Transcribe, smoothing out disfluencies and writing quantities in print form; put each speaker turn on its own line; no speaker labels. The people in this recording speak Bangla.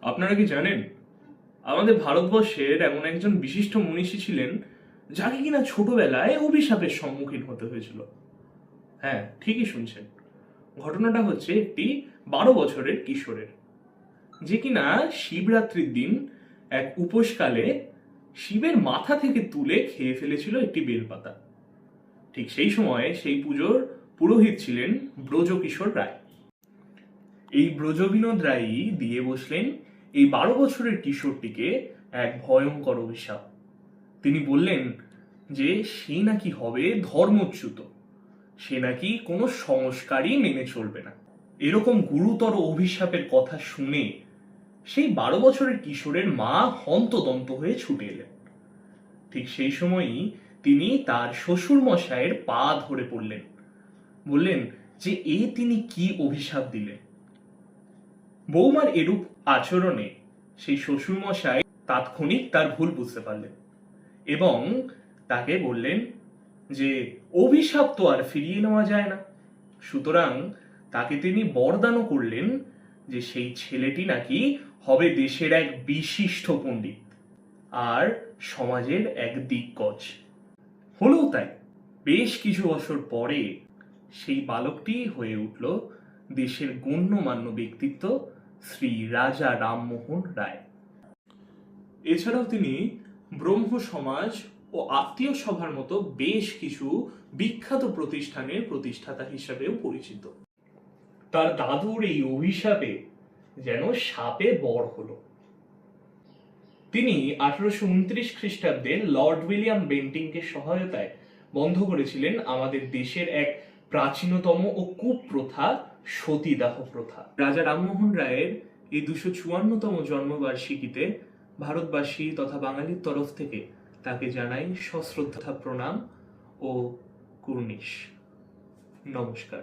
আপনারা কি জানেন আমাদের ভারতবর্ষের এমন একজন বিশিষ্ট মনীষী ছিলেন যাকে কিনা ছোটবেলায় অভিশাপের সম্মুখীন হতে হয়েছিল? হ্যাঁ, ঠিকই শুনছেন। ঘটনাটা হচ্ছে একটি 12 বছরের কিশোরের, যে কিনা শিবরাত্রির দিন এক উপোসকালে শিবের মাথা থেকে তুলে খেয়ে ফেলেছিল একটি বেলপাতা। ঠিক সেই সময় সেই পুজোর পুরোহিত ছিলেন ব্রজকিশোর রায়। এই ব্রজবিনোদ রায়ই দিয়ে বসলেন এই 12 বছরের কিশোরটিকে এক ভয়ঙ্কর অভিশাপ। তিনি বললেন যে সে নাকি হবে ধর্মচ্যুত, সে নাকি কোনো সংস্কারই মেনে চলবে না। এরকম গুরুতর অভিশাপের কথা শুনে সেই 12 বছরের কিশোরের মা হন্তদন্ত হয়ে ছুটে এলেন। ঠিক সেই সময়ই তিনি তার শ্বশুর মশাইয়ের পা ধরে পড়লেন, বললেন যে তিনি কি অভিশাপ দিলেন। বৌমার এরূপ আচরণে সেই শ্বশুরমশাই তাৎক্ষণিক তার ভুল বুঝতে পারলেন এবং তাকে বললেন যে অভিশাপ তো আর ফিরিয়ে নেওয়া যায় না। সুতরাং তাকে তিনি বরদানও করলেন যে সেই ছেলেটি নাকি হবে দেশের এক বিশিষ্ট পণ্ডিত আর সমাজের এক দিগ্গজ। হলেও তাই, বেশ কিছু বছর পরে সেই বালকটি হয়ে উঠল দেশের গণ্যমান্য ব্যক্তিত্ব শ্রী রাজা রামমোহন রায়। এছাড়াও তিনি ব্রহ্ম সমাজ ও আত্মীয় সভার মতো বেশ কিছু বিখ্যাত প্রতিষ্ঠানের প্রতিষ্ঠাতা হিসাবেও পরিচিত। তার দাদুর এই অভিশাপে যেন সাপে বর হলো। তিনি 1829 খ্রিস্টাব্দে লর্ড উইলিয়াম বেন্টিংকে সহায়তায় বন্ধ করেছিলেন আমাদের দেশের এক প্রাচীনতম ও কুপ্রথা সতীদাহ প্রথা। রাজা রামমোহন রায়ের এই 254তম জন্মবার্ষিকীতে ভারতবাসী তথা বাঙালির তরফ থেকে তাকে জানাই সশ্রদ্ধা প্রণাম ও কুর্নিশ। নমস্কার।